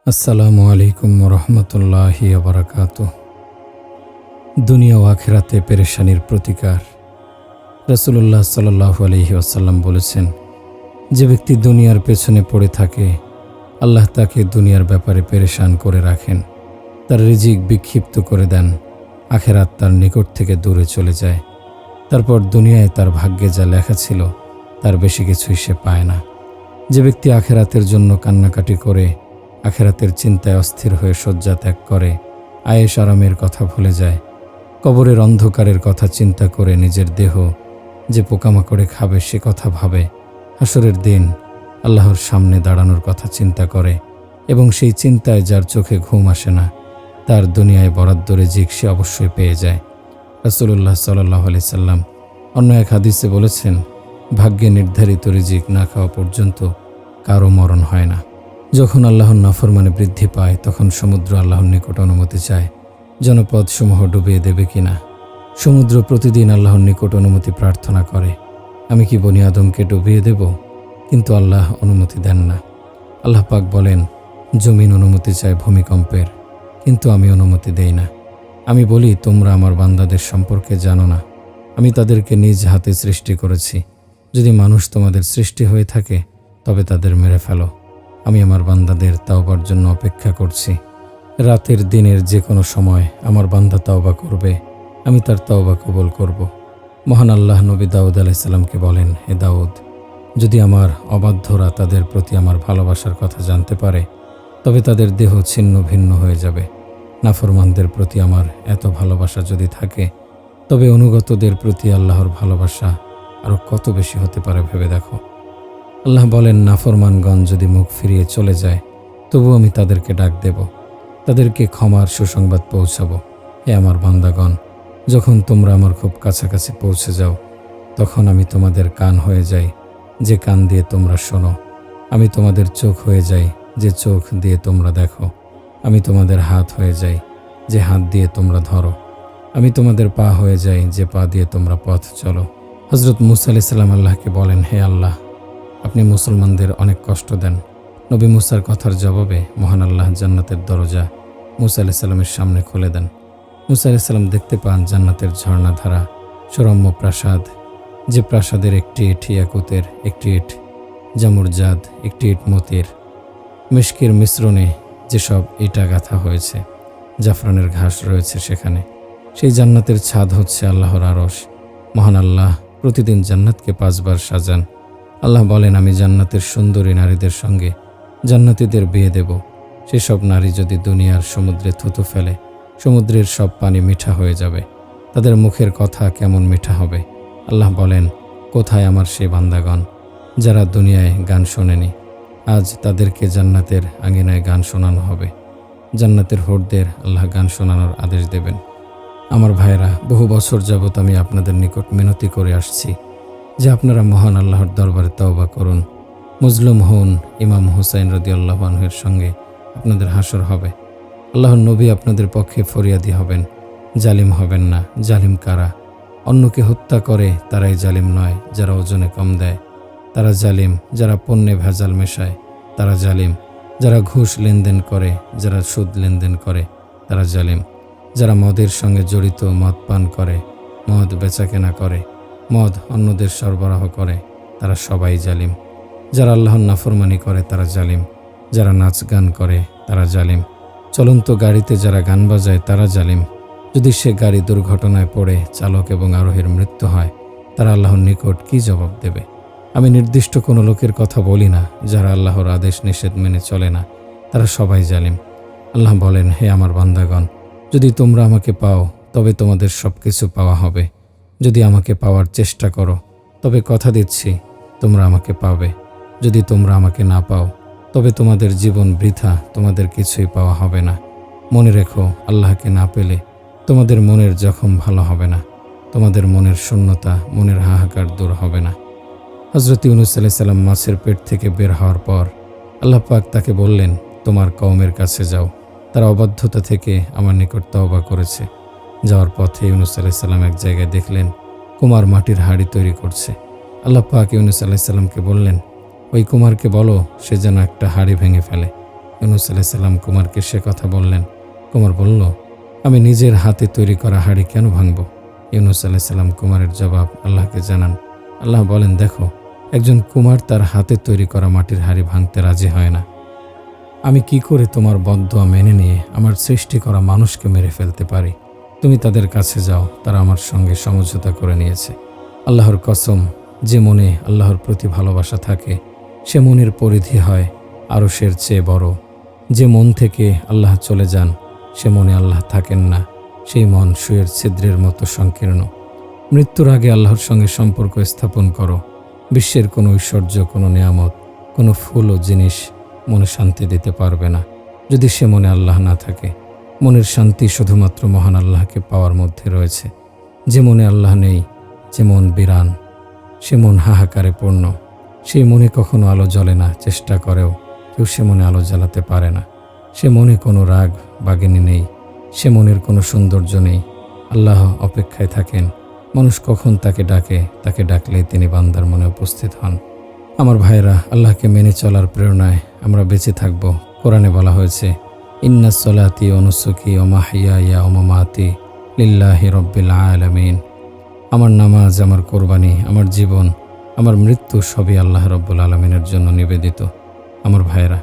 আসসালামু আলাইকুম রহমতুল্লাহি বারাকাতুহ। দুনিয়া ও আখিরাতে পেরেশানির প্রতিকার। রাসূলুল্লাহ সাল্লাল্লাহু আলাইহি ওয়াসাল্লাম বলেছেন, যে ব্যক্তি দুনিয়ার পেছনে পড়ে থাকে, আল্লাহ তাকে দুনিয়ার ব্যাপারে পেরেশান করে রাখেন, তার রিজিক বিক্ষিপ্ত করে দেন, আখিরাত তার নিকট থেকে দূরে চলে যায়। তারপর দুনিয়ায় তার ভাগ্যে যা লেখা ছিল তার বেশি কিছুই সে পায় না। যে ব্যক্তি আখিরাতের জন্য কান্নাকাটি করে, আখিরাতের চিন্তায় অস্থির হয়ে শয্যা ত্যাগ করে, আয়েশ আরামের কথা ভুলে যায়, কবরের অন্ধকারের কথা চিন্তা করে নিজের দেহ যে পোকামাকড়ে খাবে সে কথা ভাবে, হাসরের দিন আল্লাহর সামনে দাঁড়ানোর কথা চিন্তা করে এবং সেই চিন্তায় যার চোখে ঘুম আসে না, তার দুনিয়ায় বরাদ্দ রিজিক সে অবশ্যই পেয়ে যায়। রাসূলুল্লাহ সাল্লাল্লাহু আলাইহি সাল্লাম অন্য এক হাদিসে বলেছেন, ভাগ্যে নির্ধারিত রিজিক না খাওয়া পর্যন্ত কারো মরণ হয় না। যখন আল্লাহর নাফরমানে বৃদ্ধি পায় তখন সমুদ্র আল্লাহর নিকট অনুমতি চায় জনপদসমূহ ডুবিয়ে দেবে কিনা। সমুদ্র প্রতিদিন আল্লাহর নিকট অনুমতি প্রার্থনা করে, আমি কি বনি আদমকে ডুবিয়ে দেব? কিন্তু আল্লাহ অনুমতি দেন না। আল্লাহ পাক বলেন, জমিন অনুমতি চায় ভূমিকম্পের, কিন্তু আমি অনুমতি দেই না। আমি বলি, তোমরা আমার বান্দাদের সম্পর্কে জানো না, আমি তাদেরকে নিজ হাতে সৃষ্টি করেছি। যদি মানুষ তোমাদের সৃষ্টি হয়ে থাকে তবে তাদের মেরে ফেলো। আমি আমার বান্দাদের তাওবার জন্য অপেক্ষা করছি। রাতের দিনের যে কোনো সময় আমার বান্দা তাওবা করবে, আমি তার তাওবা কবুল করব। মহান আল্লাহ নবী দাউদ আলাইহিস সালামকে বলেন, হে দাউদ, যদি আমার অবাধ্যরা তাদের প্রতি আমার ভালোবাসার কথা জানতে পারে তবে তাদের দেহ ছিন্ন ভিন্ন হয়ে যাবে। নাফরমানদের প্রতি আমার এত ভালোবাসা যদি থাকে তবে অনুগতদের প্রতি আল্লাহর ভালোবাসা আরও কত বেশি হতে পারে ভেবে দেখো। আল্লাহ বলেন, নাফরমানগণ যদি মুখ ফিরিয়ে চলে যায় তবু আমি তাদেরকে ডাক দেব, তাদেরকে ক্ষমার সুসংবাদ পৌঁছাবো। হে আমার বান্দাগণ, যখন তোমরা আমার খুব কাছাকাছি পৌঁছে যাও তখন আমি তোমাদের কান হয়ে যাই, যে কান দিয়ে তোমরা শোনো। আমি তোমাদের চোখ হয়ে যাই, যে চোখ দিয়ে তোমরা দেখো। আমি তোমাদের হাত হয়ে যাই, যে হাত দিয়ে তোমরা ধরো। আমি তোমাদের পা হয়ে যাই, যে পা দিয়ে তোমরা পথ চলো। হযরত মূসা আলাইহিস সালাম আল্লাহকে বলেন, হে আল্লাহ, আপনি মুসলমানদের অনেক কষ্ট দেন। নবী মূসার কথার জবাবে মহান আল্লাহ জান্নাতের দরজা মূসা আলাইহিস সালামের সামনে খুলে দেন। মূসা আলাইহিস সালাম দেখতে পান জান্নাতের ঝর্ণাধারা, সুরম্য প্রাসাদ, যে প্রাসাদের একটি ইট ইয়াকুতের, একটি ইট জামুরজাদ, একটি ইট মতির, মিশকির মিশ্রণে যেসব ইটা গাঁথা হয়েছে, জাফরানের ঘাস রয়েছে সেখানে। সেই জান্নাতের ছাদ হচ্ছে আল্লাহর আরশ। মহান আল্লাহ প্রতিদিন জান্নাতকে 5 বার সাজান। আল্লাহ বলেন, আমি জান্নাতের সুন্দরী নারীদের সঙ্গে জান্নাতীদের বিয়ে দেব। সেসব নারী যদি দুনিয়ার সমুদ্রে থুতু ফেলে সমুদ্রের সব পানি মিঠা হয়ে যাবে, তাদের মুখের কথা কেমন মিঠা হবে। আল্লাহ বলেন, কোথায় আমার সেই বান্দাগণ যারা দুনিয়ায় গান শোনেনি? আজ তাদেরকে জান্নাতের আঙিনায় গান শোনানো হবে। জান্নাতের হোরদের আল্লাহ গান শোনানোর আদেশ দেবেন। আমার ভাইরা, বহু বছর যাবৎ আমি আপনাদের নিকট মিনতি করে আসছি যে আপনারা মহান আল্লাহর দরবারে তওবা করুন, মজলুম হন। ইমাম হুসাইন রাদিয়াল্লাহু আনহুর সঙ্গে আপনাদের হাসর হবে। আল্লাহর নবী আপনাদের পক্ষে ফরিয়াদি হবেন। জালিম হবেন না। জালিম কারা? অন্যকে হত্যা করে তারাই জালিম নয়। যারা ওজনে কম দেয় তারা জালিম। যারা পণ্যে ভেজাল মেশায় তারা জালিম। যারা ঘুষ লেনদেন করে, যারা সুদ লেনদেন করে তারা জালিম। যারা মদের সঙ্গে জড়িত, মদ পান করে, মদ বেচাকেনা করে, মদ অন্যদের সরবরাহ করে, তারা সবাই জালিম। যারা আল্লাহর নাফরমানি করে তারা জালিম। যারা নাচ গান করে তারা জালিম। চলন্ত গাড়িতে যারা গান বাজায় তারা জালিম। যদি সে গাড়ি দুর্ঘটনায় পড়ে চালক এবং আরোহীর মৃত্যু হয়, তারা আল্লাহর নিকট কি জবাব দেবে? আমি নির্দিষ্ট কোনো লোকের কথা বলি না। যারা আল্লাহর আদেশ নিষেধ মেনে চলে না তারা সবাই জালিম। আল্লাহ বলেন, হে আমার বান্দাগণ, যদি তোমরা আমাকে পাও তবে তোমাদের সব কিছু পাওয়া হবে। যদি আমাকে পাওয়ার চেষ্টা করো তবে কথা দিচ্ছি তোমরা আমাকে পাবে। যদি তোমরা আমাকে না পাও তবে তোমাদের জীবন বৃথা, তোমাদের কিছুই পাওয়া হবে না। মনে রেখো, আল্লাহকে না পেলে তোমাদের মনের জখম ভালো হবে না, তোমাদের মনের শূন্যতা, মনের হাহাকার দূর হবে না। হযরত ইউনূস আলাইহিস সালাম মাছের পেট থেকে বের হওয়ার পর আল্লাহ পাক তাকে বললেন, তোমার কওমের কাছে যাও, তারা অবাধ্যতা থেকে আমার নিকট তওবা করেছে। যাওয়ার পথে ইউনূস আলাইহিস সালাম এক জায়গায় দেখলেন কুমার মাটির হাঁড়ি তৈরি করছে। আল্লাহ পাক ইউনূস আলাইহিস সালামকে বললেন, ওই কুমারকে বলো সে যেন একটা হাঁড়ি ভেঙে ফেলে। ইউনূস আলাইহিস সালাম কুমারকে সে কথা বললেন। কুমার বলল, আমি নিজের হাতে তৈরি করা হাঁড়ি কেন ভাঙব? ইউনূস আলাইহিস সালাম কুমারের জবাব আল্লাহকে জানান। আল্লাহ বলেন, দেখো, একজন কুমার তার হাতে তৈরি করা মাটির হাঁড়ি ভাঙতে রাজি হয় না। আমি কি করে তোমার বদদোয়া মেনে নিয়ে আমার সৃষ্টি করা মানুষকে মেরে ফেলতে পারি? তুমি তাদের কাছে যাও, তারা আমার সঙ্গে সমঝোতা করে নিয়েছে। আল্লাহর কসম, যে মনে আল্লাহর প্রতি ভালোবাসা থাকে সে মনের পরিধি হয় আরশের চেয়ে বড়। যে মন থেকে আল্লাহ চলে যান সে মনে আল্লাহ থাকেন না, সেই মন সুয়ের ছিদ্রের মতো সংকীর্ণ। মৃত্যুর আগে আল্লাহর সঙ্গে সম্পর্ক স্থাপন করো। বিশ্বের কোনো ঐশ্বর্য, কোনো নেয়ামত, কোনো ফুল ও জিনিস মনে শান্তি দিতে পারবে না যদি সে মনে আল্লাহ না থাকে। মনের শান্তি শুধুমাত্র মহান আল্লাহকে পাওয়ার মধ্যে রয়েছে। যে মনে আল্লাহ নেই, যে মন বিরান, সে মন হাহাকারে পূর্ণ। সেই মনে কখনো আলো জ্বলে না, চেষ্টা করেও কেউ সে মনে আলো জ্বালাতে পারে না। সে মনে কোনো রাগ বাগিনী নেই, সে মনের কোনো সৌন্দর্য নেই। আল্লাহ অপেক্ষায় থাকেন মানুষ কখন তাকে ডাকে, তাকে ডাকলেই তিনি বান্দার মনে উপস্থিত হন। আমার ভাইরা, আল্লাহকে মেনে চলার প্রেরণায় আমরা বেঁচে থাকব। কোরআনে বলা হয়েছে, ইন্না সলাতি ওয়া নুসুকি ওয়া মাহইয়ায়া ওয়া মামাতি লিল্লাহি রাব্বিল আলামিন। আমার নামাজ, আমার কোরবানি, আমার জীবন, আমার মৃত্যু সবই আল্লাহ রাব্বুল আলামিনের জন্য নিবেদিত। আমার ভাইরা,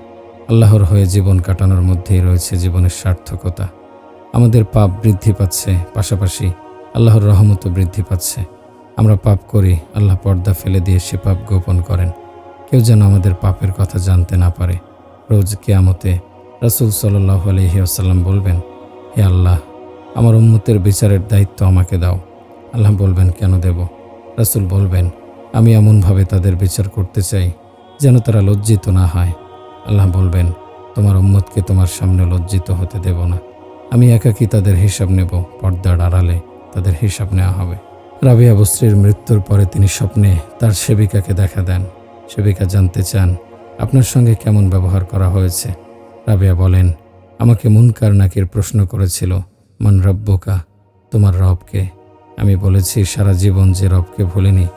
আল্লাহর হয়ে জীবন কাটানোর মধ্যেই রয়েছে জীবনের সার্থকতা। আমাদের পাপ বৃদ্ধি পাচ্ছে, পাশাপাশি আল্লাহর রহমতও বৃদ্ধি পাচ্ছে। আমরা পাপ করি, আল্লাহ পর্দা ফেলে দিয়ে সে পাপ গোপন করেন। কেউ যেন আমাদের পাপের কথা জানতে না পারে। রোজ কিয়ামতে রাসূল সাল্লাল্লাহু আলাইহি ওয়াসাল্লাম বলবেন, হে আল্লাহ, আমার উম্মতের বিচারের দায়িত্ব আমাকে দাও। আল্লাহ বলবেন, কেন দেব? রাসূল বলবেন, আমি এমনভাবে তাদের বিচার করতে চাই যেন তারা লজ্জিত না হয়। আল্লাহ বলবেন, তোমার উম্মতকে তোমার সামনে লজ্জিত হতে দেব না। আমি একাকী তাদের হিসাব নেব, পর্দার আড়ালে তাদের হিসাব নেওয়া হবে। রাবিয়া বসরির মৃত্যুর পরে তিনি স্বপ্নে তার সেবিকাকে দেখা দেন। সেবিকা জানতে চান, আপনার সঙ্গে কেমন ব্যবহার করা হয়েছে? রাবিয়া বলেন, আমাকে মুনকার নাকির প্রশ্ন করেছিল, মান রব্বুকা, তোমার রবকে? আমি বলেছি, সারা জীবন যে রবকে ভুলিনি,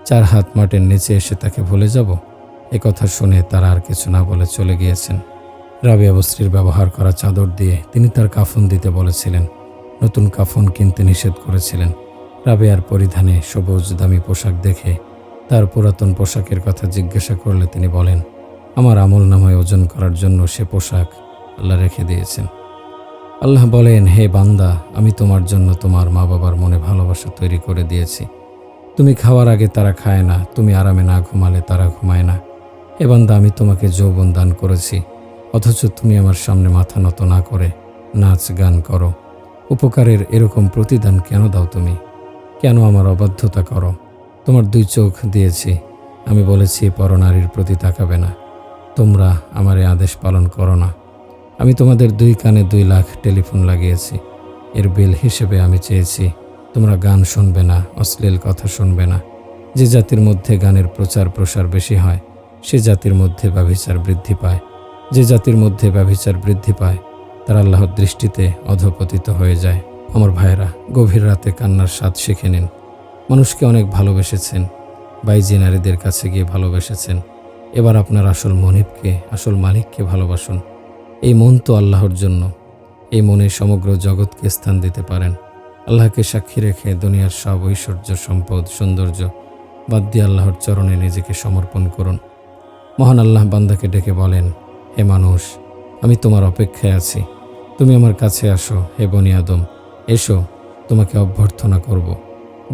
4 হাত মাটির নিচে এসে তাকে ভুলে যাব? কথা শুনে তারা আর কিছু না বলে চলে গিয়েছেন। রাবিয়া বসরির ব্যবহার করা চাদর দিয়ে তিনি তার কাফন দিতে বলেছিলেন। নতুন কাফন কিনতে নিষেধ করেছিলেন। রাবিয়ার পরিধানে সবুজ দামি পোশাক দেখে তার পুরাতন পোশাকের কথা জিজ্ঞাসা করলে তিনি বলেন, আমার আমল নামায় ওজন করার জন্য সে পোশাক আল্লাহ রেখে দিয়েছেন। আল্লাহ বলেন, হে বান্দা, আমি তোমার জন্য তোমার মা বাবার মনে ভালোবাসা তৈরি করে দিয়েছি। তুমি খাওয়ার আগে তারা খায় না, তুমি আরামে না ঘুমালে তারা ঘুমায় না। হে বান্দা, আমি তোমাকে যৌবন দান করেছি, অথচ তুমি আমার সামনে মাথা নত না করে নাচ গান করো। উপকারের এরকম প্রতিদান কেন দাও তুমি? কেন আমার অবাধ্যতা করো? তোমার 2 চোখ দিয়েছি, আমি বলেছি পরনারীর প্রতি তাকাবে না। তোমরা আমার এই আদেশ পালন করো না। আমি তোমাদের 2 কানে 2 লাখ টেলিফোন লাগিয়েছি। এর বিল হিসেবে আমি চেয়েছি তোমরা গান শুনবে না, অশ্লীল কথা শুনবে না। যে জাতির মধ্যে গানের প্রচার প্রসার বেশি হয় সে জাতির মধ্যে ব্যভিচার বৃদ্ধি পায়। যে জাতির মধ্যে ব্যভিচার বৃদ্ধি পায় তারা আল্লাহর দৃষ্টিতে অধঃপতিত হয়ে যায়। আমার ভাইরা, গভীর রাতে কান্নার স্বাদ শিখে নিন। মানুষকে অনেক ভালোবেসেছেন, বাইজি নারীদের কাছে গিয়ে ভালোবেসেছেন। এবার আপনার আসল মনিবকে, আসল মালিককে ভালোবাসুন। এই মন তো আল্লাহর জন্য। এই মনে সমগ্র জগৎকে স্থান দিতে পারেন। আল্লাহকে সাক্ষী রেখে দুনিয়ার সব ঐশ্বর্য, সম্পদ, সৌন্দর্য বাদ দিয়ে আল্লাহর চরণে নিজেকে সমর্পণ করুন। মহান আল্লাহ বান্দাকে ডেকে বলেন, হে মানুষ, আমি তোমার অপেক্ষায় আছি। তুমি আমার কাছে আসো। হে বনি আদম, এসো, তোমাকে অভ্যর্থনা করব।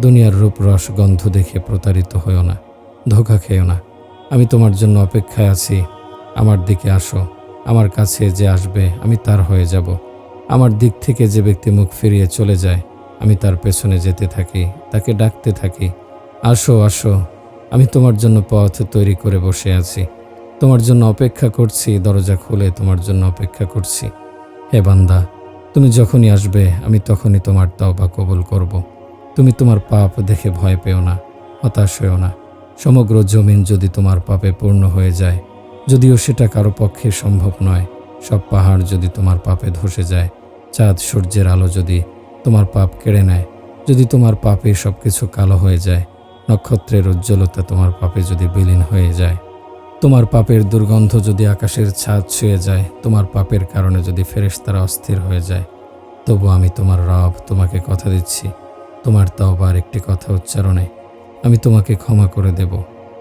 দুনিয়ার রূপ রস গন্ধ দেখে প্রতারিত হইও না, ধোঁকা খেও না। আমি তোমার জন্য অপেক্ষায় আছি। আমার দিকে আসো। আমার কাছে যে আসবে আমি তার হয়ে যাব। আমার দিক থেকে যে ব্যক্তি মুখ ফিরিয়ে চলে যায় আমি তার পেছনে যেতে থাকি, তাকে ডাকতে থাকি, আসো আসো, আমি তোমার জন্য পথ তৈরি করে বসে আছি। তোমার জন্য অপেক্ষা করছি, দরজা খুলে তোমার জন্য অপেক্ষা করছি। হে বান্দা, তুমি যখনই আসবে আমি তখনই তোমার তওবা কবুল করব। তুমি তোমার পাপ দেখে ভয় পেও না, হতাশ হও না। সমগ্র জমিন যদি তোমার পাপে পূর্ণ হয়ে যায়, যদিও সেটা কারো পক্ষে সম্ভব নয়, সব পাহাড় যদি তোমার পাপে ধসে যায়, চাঁদ সূর্যের আলো যদি তোমার পাপ কেড়ে নেয়, যদি তোমার পাপে সব কিছু কালো হয়ে যায়, নক্ষত্রের উজ্জ্বলতা তোমার পাপে যদি বিলীন হয়ে যায়, তোমার পাপের দুর্গন্ধ যদি আকাশের ছাদ ছুঁয়ে যায়, তোমার পাপের কারণে যদি ফেরেশতারা অস্থির হয়ে যায়, তবু আমি তোমার রব তোমাকে কথা দিচ্ছি, তোমার তওবার একটি কথা উচ্চারণে আমি তোমাকে ক্ষমা করে দেব।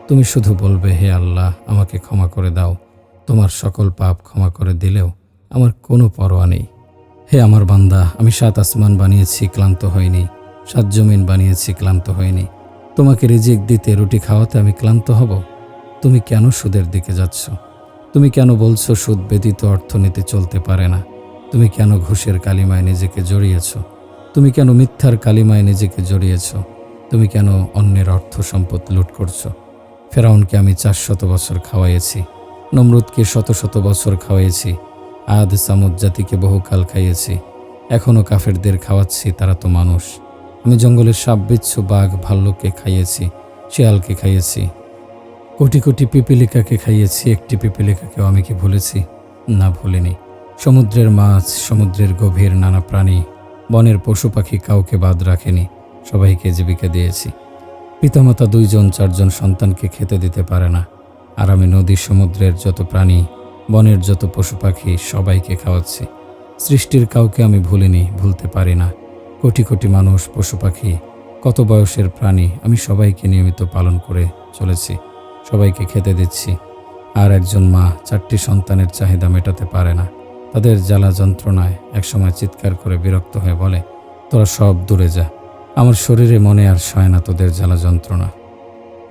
তুমি শুধু বলবে, হে আল্লাহ, আমাকে ক্ষমা করে দাও। তোমার সকল পাপ ক্ষমা করে দিলেও আমার কোনো পরোয়া নেই। হে আমার বান্দা, আমি 7 আসমান বানিয়েছি, ক্লান্ত হইনি। 7 জমিন বানিয়েছি, ক্লান্ত হইনি। তোমাকে রিজিক দিতে, রুটি খাওয়াতে আমি ক্লান্ত হব? তুমি কেন সুদের দিকে যাচ্ছ? তুমি কেন বলছো সুদ ব্যতীত অর্থনীতি চলতে পারে না? তুমি কেন ঘুষের কালিমায় নিজেকে জড়িয়েছ? তুমি কেন মিথ্যার কালিমায় নিজেকে জড়িয়েছ? তুমি কেন অন্যের অর্থ সম্পদ লুট করছো? ফেরাউনকে আমি 400 বছর খাওয়াইয়েছি, নমরুদকে শত শত বছর খাওয়াইয়েছি, আদ সামুদ জাতিকে বহুকাল খাইয়েছি, এখনও কাফেরদের খাওয়াচ্ছি, তারা তো মানুষ। আমি জঙ্গলের সাপ, বিচ্ছু, বাঘ, ভাল্লুককে খাইয়েছি, শিয়ালকে খাইয়েছি, কোটি কোটি পিপিলিকাকে খাইয়েছি, একটি পিপিলিকাকেও আমি কি ভুলেছি? না, ভুলিনি। সমুদ্রের মাছ, সমুদ্রের গভীর নানা প্রাণী, বনের পশু পাখি কাউকে বাদ রাখেনি, সবাইকে জীবিকা দিয়েছি। পিতামাতা 2 জন 4 জন সন্তানকে খেতে দিতে পারে না, আর আমি নদী সমুদ্রের যত প্রাণী, বনের যত পশু পাখি সবাইকে খাওয়াচ্ছি। সৃষ্টির কাউকে আমি ভুলিনি, ভুলতে পারি না। কোটি কোটি মানুষ, পশু পাখি, কত বয়সের প্রাণী, আমি সবাইকে নিয়মিত পালন করে চলেছি, সবাইকে খেতে দিচ্ছি। আর একজন মা 4টি সন্তানের চাহিদা মেটাতে পারে না, তাদের জ্বালা যন্ত্রণায় একসময় চিৎকার করে বিরক্ত হয়ে বলে, তোরা সব দূরে যা, আমার শরীরে মনে আর সয় না তোদের জ্বালা যন্ত্রণা।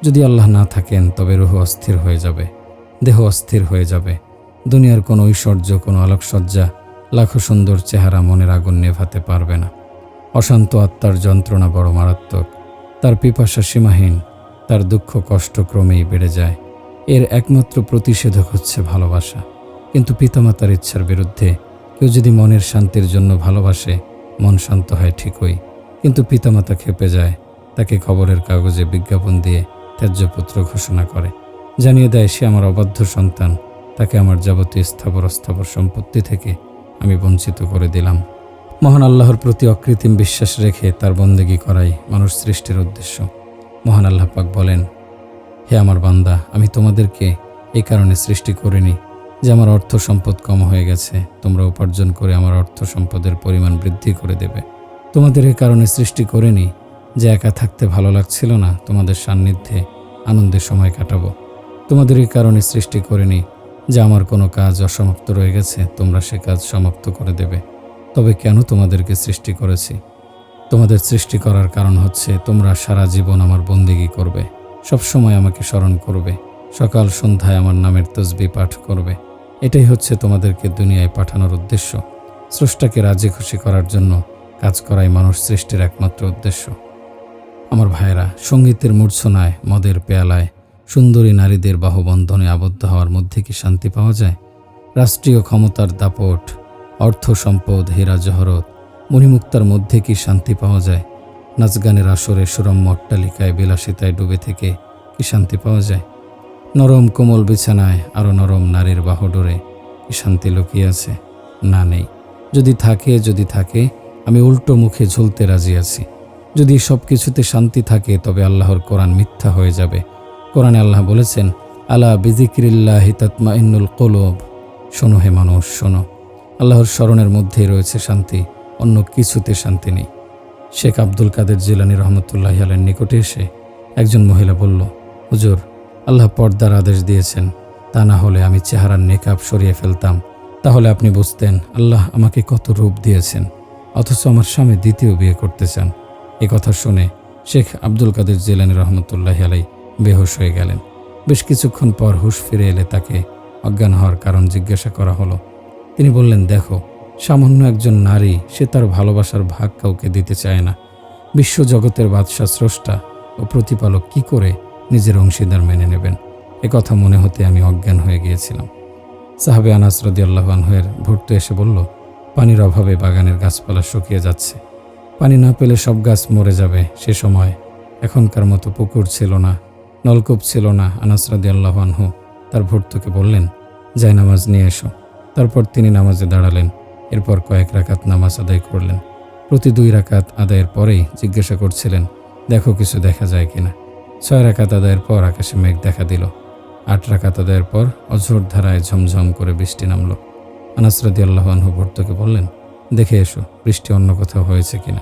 যদি আল্লাহ না থাকেন তবে রুহ অস্থির হয়ে যাবে, দেহ অস্থির হয়ে যাবে। দুনিয়ার কোনো ঐশ্বর্য, কোনো আলোকসজ্জা, লাখো সুন্দর চেহারা মনের আগুন নেভাতে পারবে না। অশান্ত আত্মার যন্ত্রণা বড় মারাত্মক, তার পিপাসা সীমাহীন, তার দুঃখ কষ্ট ক্রমেই বেড়ে যায়। এর একমাত্র প্রতিষেধক হচ্ছে ভালোবাসা। কিন্তু পিতামাতার ইচ্ছার বিরুদ্ধে কেউ যদি মনের শান্তির জন্য ভালোবাসে, মন শান্ত হয় ঠিকই, কিন্তু পিতামাতা ক্ষেপে যায়, তাকে খবরের কাগজে বিজ্ঞাপন দিয়ে ত্যায্য পুত্র ঘোষণা করে, জানিয়ে দেয় সে আমার অবাধ্য সন্তান, তাকে আমার যাবতীয় স্থাবর অস্থাবর সম্পত্তি থেকে আমি বঞ্চিত করে দিলাম। মহান আল্লাহর প্রতি অকৃত্রিম বিশ্বাস রেখে তার বন্দেগী করাই মানুষ সৃষ্টির উদ্দেশ্য। মহান আল্লাহ পাক বলেন, হে আমার বান্দা, আমি তোমাদেরকে এই কারণে সৃষ্টি করিনি যে আমার অর্থ সম্পদ কম হয়ে গেছে, তোমরা উপার্জন করে আমার অর্থ সম্পদের পরিমাণ বৃদ্ধি করে দেবে। তোমাদের এই কারণে সৃষ্টি করিনি যে একা থাকতে ভালো লাগছিল না, তোমাদের সান্নিধ্যে আনন্দের সময় কাটাবো। তোমাদের এই কারণে সৃষ্টি করিনি যে আমার কোনো কাজ অসমাপ্ত রয়ে গেছে, তোমরা সে কাজ সমাপ্ত করে দেবে। তবে কেন তোমাদেরকে সৃষ্টি করেছি? তোমাদের সৃষ্টি করার কারণ হচ্ছে তোমরা সারা জীবন আমার বন্দেগী করবে, সবসময় আমাকে স্মরণ করবে, সকাল সন্ধ্যায় আমার নামের তসবিহ পাঠ করবে। এটাই হচ্ছে তোমাদেরকে দুনিয়ায় পাঠানোর উদ্দেশ্য। স্রষ্টাকে রাজি খুশি করার জন্য কাজ করাই মানুষ সৃষ্টির একমাত্র উদ্দেশ্য। আমার ভাইয়েরা, সঙ্গীতের মূর্ছনায়, মদের পেয়ালায়, সুন্দরী নারীদের বাহুবন্ধনে আবদ্ধ হওয়ার মধ্যে কি শান্তি পাওয়া যায়? রাষ্ট্রীয় ক্ষমতার দাপট, অর্থ সম্পদ, হীরা জহরত, মণিমুক্তার মধ্যে কি শান্তি পাওয়া যায়? নাচগানের আসরে, সুরম্য অট্টালিকায়, বিলাসিতায় ডুবে থেকে কি শান্তি পাওয়া যায়? নরম কোমল বিছানায় আরও নরম নারীর বাহুডোরে কি শান্তি লুকিয়ে আছে? না, নেই। যদি থাকে আমি উল্টো মুখে ঝুলতে রাজি আছি। যদি সব কিছুতে শান্তি থাকে তবে আল্লাহর কোরআন মিথ্যা হয়ে যাবে। কোরআনে আল্লাহ বলেছেন, আলা বিযিকরিল্লাহি তাতমাইন্নুল কুলুব। শোনো হে মানুষ, শোনো, আল্লাহর স্মরণের মধ্যেই রয়েছে শান্তি, অন্য কিছুতে শান্তি নেই। শেখ আব্দুল কাদের জিলানী রহমতুল্লাহি আলাইহির নিকটে এসে একজন মহিলা বলল, হুজুর, আল্লাহ পর্দার আদেশ দিয়েছেন, তা না হলে আমি চেহারার নেকাব সরিয়ে ফেলতাম, তাহলে আপনি বুঝতেন আল্লাহ আমাকে কত রূপ দিয়েছেন, অথচ আমার স্বামী দ্বিতীয় বিয়ে করতে চান। এ কথা শুনে শেখ আব্দুল কাদের জিলানী রহমতুল্লাহি আলাইহি বেহুশ হয়ে গেলেন। বেশ কিছুক্ষণ পর হুঁশ ফিরে এলে তাকে অজ্ঞান হওয়ার কারণ জিজ্ঞাসা করা হলো। তিনি বললেন, দেখো, সামান্য একজন নারী, সে তার ভালোবাসার ভাগ কাউকে দিতে চায় না। বিশ্বজগতের বাদশাহ, স্রষ্টা ও প্রতিপালক কি করে নিজের অংশীদার মেনে নেবেন? এ কথা মনে হতে আমি অজ্ঞান হয়ে গিয়েছিলাম। সাহাবে আনাস রাদিয়াল্লাহু আনহুর ভুট্টো এসে বলল, পানির অভাবে বাগানের গাছপালা শুকিয়ে যাচ্ছে, পানি না পেলে সব গাছ মরে যাবে। সে সময় এখনকার মতো পুকুর ছিল না, নলকূপ ছিল না। আনাস রাদিয়াল্লাহু আনহু তার ভুট্টোকে বললেন, যাই নামাজ নিয়ে এসো। তারপর তিনি নামাজে দাঁড়ালেন। এরপর কয়েক রাকাত নামাজ আদায় করলেন। প্রতি 2 রাকাত আদায়ের পরেই জিজ্ঞাসা করছিলেন, দেখো কিছু দেখা যায় কিনা। 6 রাকাত আদায়ের পর আকাশে মেঘ দেখা দিল। 8 রাকাত আদায়ের পর অঝোর ধারায় ঝমঝম করে বৃষ্টি নামল। আনাস রাদিয়াল্লাহু আনহু ভর্তকে বললেন, দেখে এসো বৃষ্টি অন্য কোথাও হয়েছে কিনা।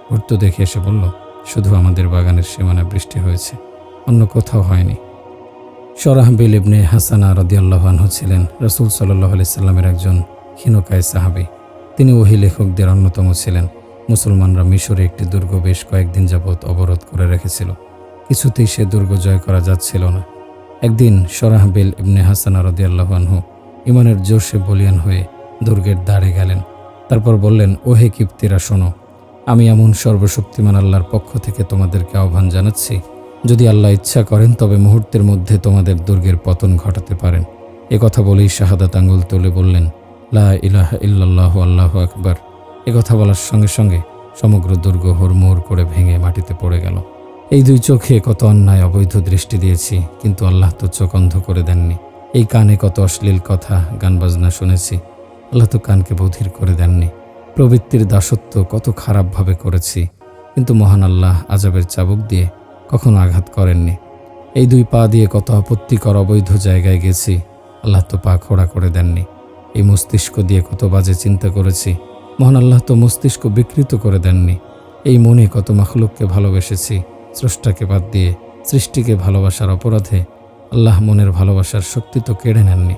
ভর্ত দেখে এসে বলল, শুধু আমাদের বাগানের সীমানায় বৃষ্টি হয়েছে, অন্য কোথাও হয়নি। শরাহবিল ইবনে হাসানা রাদিয়াল্লাহু আনহু ছিলেন রাসূল সাল্লাল্লাহু আলাইহি সাল্লামের একজন ক্ষীণকায় সাহাবী। তিনি ওহী লেখকদের অন্যতম ছিলেন। মুসলমানরা মিশরে একটি দুর্গ বেশ কয়েকদিন যাবৎ অবরোধ করে রেখেছিল। কিছুতেই সে দুর্গ জয় করা যাচ্ছিল না। একদিন শরাহবিল ইবনে হাসানা রাদিয়াল্লাহু আনহু ইমানের জোশে বলিয়ান হয়ে দুর্গের দ্বারে গেলেন। তারপর বললেন, ওহে কিপ্তিরা শোনো, আমি এমন সর্বশক্তিমান আল্লাহর পক্ষ থেকে তোমাদেরকে আহ্বান জানাচ্ছি, যদি আল্লাহ ইচ্ছা করেন তবে মুহূর্তের মধ্যে তোমাদের দুর্গের পতন ঘটাতে পারেন। এ কথা বলেই শাহাদাত আঙ্গুল তুলে বললেন, লা ইলাহা ইল্লাল্লাহু আল্লাহু আকবার। এ কথা বলার সঙ্গে সঙ্গে সমগ্র দুর্গ হুড়মুড় করে ভেঙে মাটিতে পড়ে গেল। এই দুই চোখে কত অন্যায় অবৈধ দৃষ্টি দিয়েছি, কিন্তু আল্লাহ তো চোখ অন্ধ করে দেননি। এই কানে কত অশ্লীল কথা গান বাজনা শুনেছি, আল্লাহ তো কানকে বধির করে দেননি। প্রবৃত্তির দাসত্ব কত খারাপভাবে করেছি, কিন্তু মহান আল্লাহ আযাবের চাবুক দিয়ে কখনো আঘাত করেননি। এই দুই পা দিয়ে কত আপত্তিকর অবৈধ জায়গায় গেছি, আল্লাহ তো পা খোড়া করে দেননি। এই মস্তিষ্ক দিয়ে কত বাজে চিন্তা করেছি, মহান আল্লাহ তো মস্তিষ্ক বিকৃত করে দেননি। এই মনে কত মাখলুককে ভালোবেসেছি, স্রষ্টাকে বাদ দিয়ে সৃষ্টিকে ভালোবাসার অপরাধে আল্লাহ মনের ভালোবাসার শক্তি তো কেড়ে নেননি,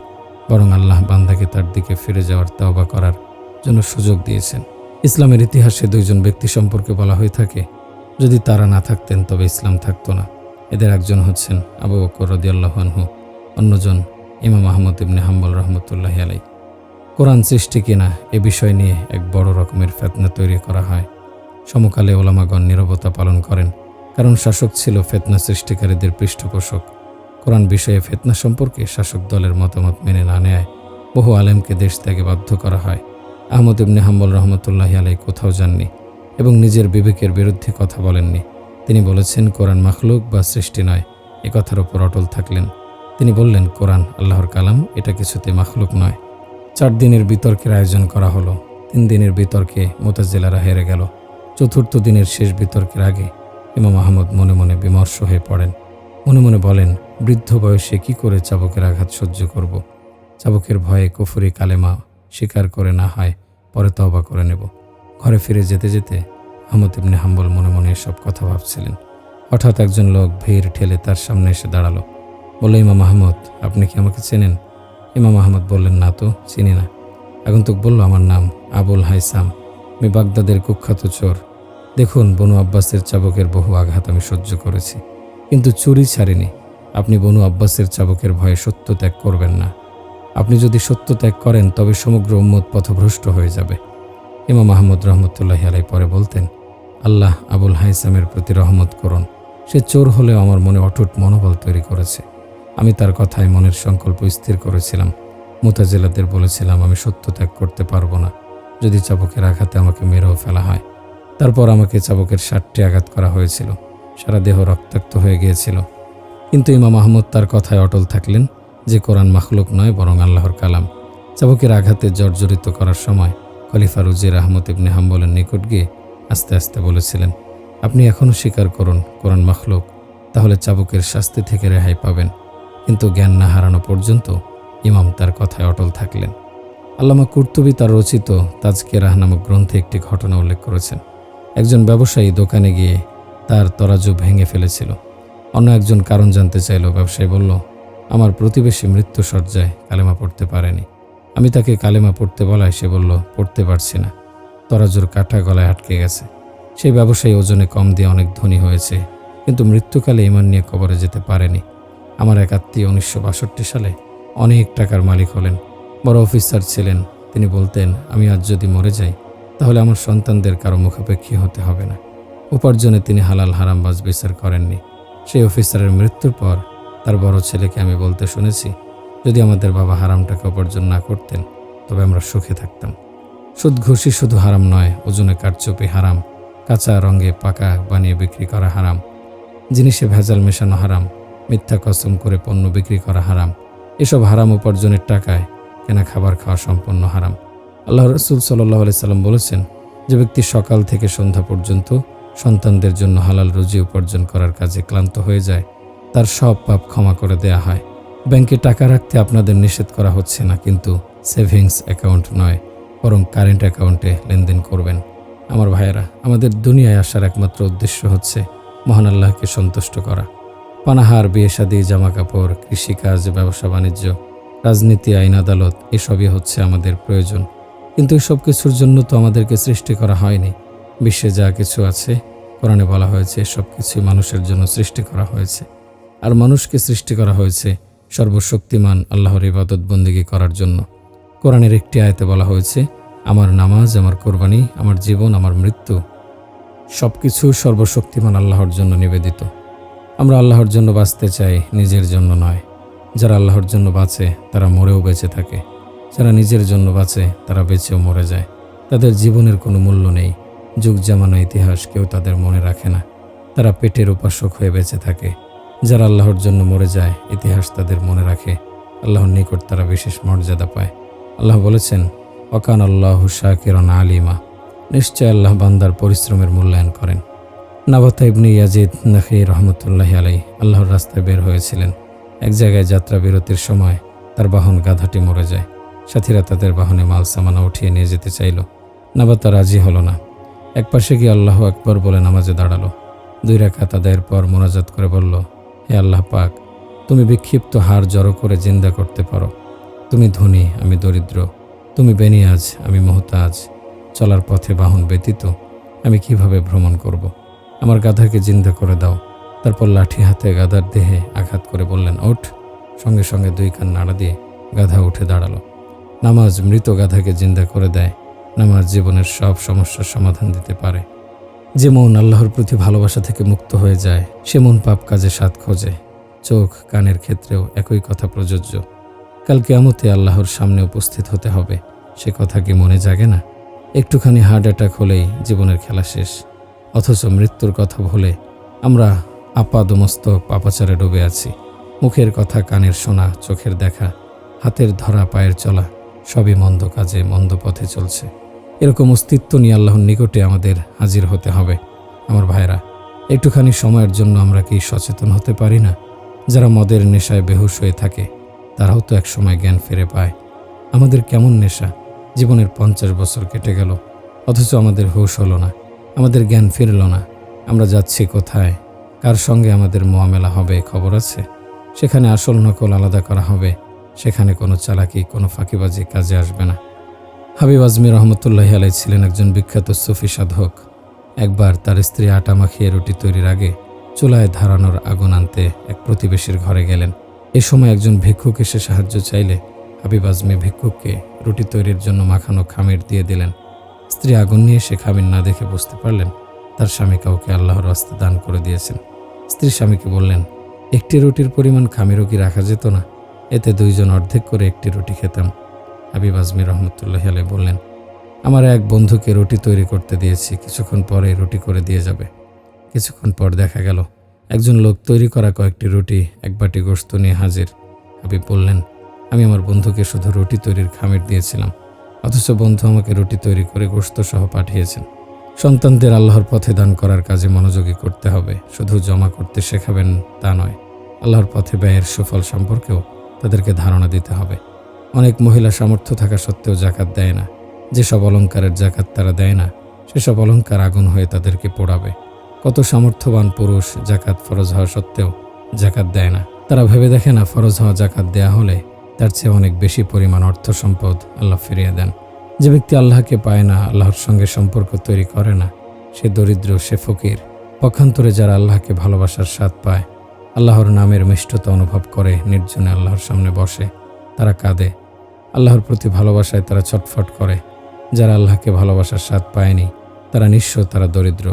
বরং আল্লাহ বান্দাকে তার দিকে ফিরে যাওয়ার তওবা করার জন্য সুযোগ দিয়েছেন। ইসলামের ইতিহাসে দুইজন ব্যক্তি সম্পর্কে বলা হয়ে থাকে, যদি তারা না থাকতেন তবে ইসলাম থাকতো না। এদের একজন হচ্ছেন আবু বকর রাদিয়াল্লাহু আনহু, অন্যজন ইমাম আহমদ ইবনে হাম্বল রাহমাতুল্লাহি আলাইহি। কোরআন সৃষ্টি কিনা এ বিষয় নিয়ে এক বড় রকমের ফিতনা তৈরি করা হয়। সমকালে ওলামাগণ নীরবতা পালন করেন, কারণ শাসক ছিল ফিতনা সৃষ্টিকারীদের পৃষ্ঠপোষক। কোরআন বিষয়ে ফিতনা সম্পর্কে শাসক দলের মতামত মেনে না নেয় বহু আলেমকে দেশ ত্যাগে বাধ্য করা হয়। আহমদ ইবনে হাম্বল রাহমাতুল্লাহি আলাইহি কোথাও যাননি এবং নিজের বিবেকের বিরুদ্ধে কথা বলেননি। তিনি বলেছেন, কোরআন মাখলুক বা সৃষ্টি নয়, এ কথার ওপর অটল থাকলেন। তিনি বললেন, কোরআন আল্লাহর কালাম, এটা কিছুতে মাখলুক নয়। 4 দিনের বিতর্কের আয়োজন করা হলো। 3 দিনের বিতর্কে মুতাজিলারা হেরে গেল। 4র্থ দিনের শেষ বিতর্কের আগে ইমাম আহমদ মনে মনে বিমর্ষ হয়ে পড়েন। মনে মনে বলেন, বৃদ্ধ বয়সে কি করে চাবুকের আঘাত সহ্য করব? চাবুকের ভয়ে কুফরি কালেমা স্বীকার করে না হয় পরে তওবা করে নেব। ঘরে ফিরে যেতে যেতে আহমদ ইবনে হাম্বল মনে মনে এসব কথা ভাবছিলেন। হঠাৎ একজন লোক ভিড় ঠেলে তার সামনে এসে দাঁড়ালো। বলল, ইমাম আহমদ, আপনি কি আমাকে চেনেন? ইমাম আহমদ বললেন, না তো, চিনি না। আগন্তুক বলল, আমার নাম আবুল হাইসাম, আমি বাগদাদের কুখ্যাত চোর। দেখুন, বনু আব্বাসের চাবুকের বহু আঘাত আমি সহ্য করেছি, কিন্তু চুরি ছাড়িনি। আপনি বনু আব্বাসের চাবুকের ভয়ে সত্য ত্যাগ করবেন না। আপনি যদি সত্য ত্যাগ করেন তবে সমগ্র উম্মত পথভ্রষ্ট হয়ে যাবে। ইমাম আহমদ রহমতুল্লাহি আলাইহি পরে বলতেন, আল্লাহ আবুল হাইসামের প্রতি রহমত করুন। সে চোর হলেও আমার মনে অটুট মনোবল তৈরি করেছে। আমি তার কথায় মনের সংকল্প স্থির করেছিলাম। মুতাজিলাদের বলেছিলাম, আমি সত্য ত্যাগ করতে পারবো না, যদি চাবুকের আঘাতে আমাকে মেরেও ফেলা হয়। তারপর আমাকে চাবুকের 60টি আঘাত করা হয়েছিল, সারা দেহ রক্তাক্ত হয়ে গিয়েছিল। কিন্তু ইমাম আহমদ তার কথায় অটল থাকলেন যে কোরআন মাখলুক নয়, বরং আল্লাহর কালাম। চাবুকের আঘাতে জর্জরিত করার সময় খলিফা উজির আহমদ ইবনে হাম্বলের নিকট গিয়ে আস্তে আস্তে বলেছিলেন, আপনি এখনও স্বীকার করুন কোরআন মাখলুক, তাহলে চাবুকের শাস্তি থেকে রেহাই পাবেন। কিন্তু জ্ঞান না হারানো পর্যন্ত ইমাম তার কথায় অটল থাকলেন। আল্লামা কুরতুবী তার রচিত তাজকিরাহ নামক গ্রন্থে একটি ঘটনা উল্লেখ করেছেন। একজন ব্যবসায়ী দোকানে গিয়ে তার তরাজু ভেঙে ফেলেছিল। অন্য একজন কারণ জানতে চাইল। ব্যবসায়ী বলল, আমার প্রতিবেশী মৃত্যুশয্যায় কালেমা পড়তে পারেনি। আমি তাকে কালেমা পড়তে বলায় সে বলল, পড়তে পারছি না, তরাজুর কাঁটা গলায় আটকে গেছে। সেই ব্যবসায়ী ওজনে কম দিয়ে অনেক ধনী হয়েছে, কিন্তু মৃত্যুকালে ঈমান নিয়ে কবরে যেতে পারেনি। আমার এক আত্মীয় 1962 সালে অনেক টাকার মালিক হলেন, বড় অফিসার ছিলেন। তিনি বলতেন, আমি আজ যদি মরে যাই তাহলে আমার সন্তানদের কারো মুখাপেক্ষী হতে হবে না। উপার্জনে তিনি হালাল হারাম বাজ বিচার করেননি। সেই অফিসারের মৃত্যুর পর তার বড় ছেলেকে আমি বলতে শুনেছি, যদি আমাদের বাবা হারাম টাকা উপার্জন না করতেন তবে আমরা সুখে থাকতাম। সুদ ঘুষি শুধু হারাম নয়, ওজনে কারচুপি হারাম, কাঁচা রঙে পাকা বানিয়ে বিক্রি করা হারাম, জিনিসে ভেজাল মেশানো হারাম, মিথ্যা কসম করে পণ্য বিক্রি করা হারাম। এসব হারাম উপার্জনের টাকায় কেনা খাবার খাওয়া সম্পূর্ণ হারাম। আল্লাহ রাসূল সাল্লাল্লাহু আলাইহি সাল্লাম বলেছেন, যে ব্যক্তি সকাল থেকে সন্ধ্যা পর্যন্ত সন্তানদের জন্য হালাল রুজি উপার্জন করার কাজে ক্লান্ত হয়ে যায়, তার সব পাপ ক্ষমা করে দেয়া হয়। ব্যাংকে টাকা রাখতে আপনাদের নিষেধ করা হচ্ছে না, কিন্তু সেভিংস অ্যাকাউন্ট নয়, বরং কারেন্ট অ্যাকাউন্টে লেনদেন করবেন। আমার ভাইয়েরা, আমাদের দুনিয়ায় আসার একমাত্র উদ্দেশ্য হচ্ছে মহান আল্লাহকে সন্তুষ্ট করা। পানাহার, বিয়ে শাদী, জামা কাপড়, কৃষিকাজ, ব্যবসা বাণিজ্য, রাজনীতি, আইন আদালত, এসবই হচ্ছে আমাদের প্রয়োজন। কিন্তু এসব কিছুর জন্য তো আমাদেরকে সৃষ্টি করা হয়নি। বিশ্বে যা কিছু আছে, কোরআনে বলা হয়েছে সব কিছুই মানুষের জন্য সৃষ্টি করা হয়েছে। আর মানুষকে সৃষ্টি করা হয়েছে সর্বশক্তিমান আল্লাহর ইবাদত বন্দেগী করার জন্য। কোরআনের একটি আয়াতে বলা হয়েছে, আমার নামাজ, আমার কোরবানি, আমার জীবন, আমার মৃত্যু সব কিছু সর্বশক্তিমান আল্লাহর জন্য নিবেদিত। আমরা আল্লাহর জন্য বাঁচতে চাই, নিজের জন্য নয়। যারা আল্লাহর জন্য বাঁচে তারা মরেও বেঁচে থাকে, যারা নিজের জন্য বাঁচে তারা বেঁচেও মরে যায়। তাদের জীবনের কোনো মূল্য নেই। যুগ জামানো ইতিহাস কেউ তাদের মনে রাখে না। তারা পেটের উপাসক হয়ে বেঁচে থাকে। যারা আল্লাহর জন্য মরে যায়, ইতিহাস তাদের মনে রাখে। আল্লাহর নিকট তারা বিশেষ মর্যাদা পায়। আল্লাহ বলেছেন, ওয়াকান আল্লাহু শাকিরান আলিমা, নিশ্চয় আল্লাহ বান্দার পরিশ্রমের মূল্যায়ন করেন। নাবাতা ইবনে ইয়াজিদ নাখি রহমতুল্লাহি আলাইহি আল্লাহর রাস্তায় বের হয়েছিলেন। এক জায়গায় যাত্রা বিরতির সময় তার বাহন গাধাটি মরে যায়। সাথীরা তাদের বাহনে মাল সামানা উঠিয়ে নিয়ে যেতে চাইল। নাবাতা রাজি হলো না। একপাশে গিয়ে আল্লাহু আকবার বলে নামাজে দাঁড়ালো। 2 রাকাত আদায়ের পর মোনাজাত করে বলল, হে আল্লাহ পাক, তুমি বিক্ষিপ্ত হাড় জড়ো করে জিন্দা করতে পারো। তুমি ধনী, আমি দরিদ্র। তুমি বেনিয়াজ, আমি মুহতাজ। চলার পথে বাহন ব্যতীত আমি কিভাবে ভ্রমণ করব? আমার গাধাকে জিন্দা করে দাও। তারপর লাঠি হাতে গাধার দেহে আঘাত করে বললেন, ওঠ। সঙ্গে সঙ্গে 2 কান নাড়া দিয়ে গাধা উঠে দাঁড়ালো। নামাজ মৃত গাধাকে জিন্দা করে দেয়। নামাজ জীবনের সব সমস্যার সমাধান দিতে পারে। যে মন আল্লাহর প্রতি ভালোবাসা থেকে মুক্ত হয়ে যায়, সে মন পাপ কাজে স্বাদ খোঁজে। চোখ, কানের ক্ষেত্রেও একই কথা প্রযোজ্য। কাল কিয়ামতে আল্লাহর সামনে উপস্থিত হতে হবে, সে কথা কি মনে জাগে না? একটুখানি হার্ট অ্যাটাক হলেই জীবনের খেলা শেষ। অথচ মৃত্যুর কথা ভুলে আমরা আপাদমস্তক পাপাচারে ডুবে আছি। মুখের কথা, কানের শোনা, চোখের দেখা, হাতের ধরা, পায়ের চলা সবই মন্দ কাজে, মন্দ পথে চলছে। এরকম অস্তিত্ব নিয়ে আল্লাহর নিকটে আমাদের হাজির হতে হবে। আমার ভাইরা, একটুখানি সময়ের জন্য আমরা কি সচেতন হতে পারি না? যারা মদের নেশায় বেহুশ হয়ে থাকে, তারাও তো একসময় জ্ঞান ফিরে পায়। আমাদের কেমন নেশা! জীবনের 50 বছর কেটে গেল, অথচ আমাদের হুঁশ হলো না, আমাদের জ্ঞান ফিরল না। আমরা যাচ্ছি কোথায়? কার সঙ্গে আমাদের মোয়ামেলা হবে খবর আছে? সেখানে আসল নকল আলাদা করা হবে। সেখানে কোনো চালাকি, কোনো ফাঁকিবাজি কাজে আসবে না। হাবিব আজমি রহমতুল্লাহি আলাইহি ছিলেন একজন বিখ্যাত সুফি সাধক। একবার তার স্ত্রী আটা মাখিয়ে রুটি তৈরির আগে চুলায় ধারানোর আগুন আনতে এক প্রতিবেশীর ঘরে গেলেন। এ সময় একজন ভিক্ষুক এসে সাহায্য চাইলে হাবিব আজমি ভিক্ষুককে রুটি তৈরির জন্য মাখানো খামির দিয়ে দিলেন। স্ত্রী আগুন নিয়ে সে খামির না দেখে বুঝতে পারলেন তার স্বামী কাউকে আল্লাহর রাস্তায় দান করে দিয়েছেন। স্ত্রী স্বামীকে বললেন, একটি রুটির পরিমাণ খামিরও কি রাখা যেত না? এতে 2 জন অর্ধেক করে একটি রুটি খেতাম। হাবিব আজমি রহমতুল্লাহি আলাইহি বললেন, আমার এক বন্ধুকে রুটি তৈরি করতে দিয়েছি, কিছুক্ষণ পরে রুটি করে দিয়ে যাবে। কিছুক্ষণ পর দেখা গেল একজন লোক তৈরি করা কয়েকটি রুটি, 1 বাটি গোশত নিয়ে হাজির। হাবিব বললেন, আমি আমার বন্ধুকে শুধু রুটি তৈরির খামির দিয়েছিলাম, অথচ বন্ধু আমাকে রুটি তৈরি করে গোশত সহ পাঠিয়েছেন। সন্তানদের আল্লাহর পথে দান করার কাজে মনোযোগী করতে হবে। শুধু জমা করতে শেখাবেন তা নয়, আল্লাহর পথে ব্যয়ের সুফল সম্পর্কেও তাদেরকে ধারণা দিতে হবে। অনেক মহিলা সামর্থ্য থাকা সত্ত্বেও জাকাত দেয় না। যেসব অলংকারের জাকাত তারা দেয় না, সেসব অলংকার আগুন হয়ে তাদেরকে পোড়াবে। কত সামর্থ্যবান পুরুষ জাকাত ফরজ হওয়া সত্ত্বেও জাকাত দেয় না। তারা ভেবে দেখে না, ফরজ হওয়া জাকাত দেয়া হলে তার চেয়ে অনেক বেশি পরিমাণ অর্থ সম্পদ আল্লাহ ফিরিয়ে দেন। যে ব্যক্তি আল্লাহকে পায় না, আল্লাহর সঙ্গে সম্পর্ক তৈরি করে না, সে দরিদ্র, সে ফকির। পক্ষান্তরে যারা আল্লাহকে ভালোবাসার স্বাদ পায়, আল্লাহর নামের মিষ্টতা অনুভব করে, নির্জনে আল্লাহর সামনে বসে, তারা কাঁদে। আল্লাহর প্রতি ভালোবাসায় তারা ছটফট করে। যারা আল্লাহকে ভালোবাসার স্বাদ পায়নি, তারা নিঃস্ব, তারা দরিদ্র।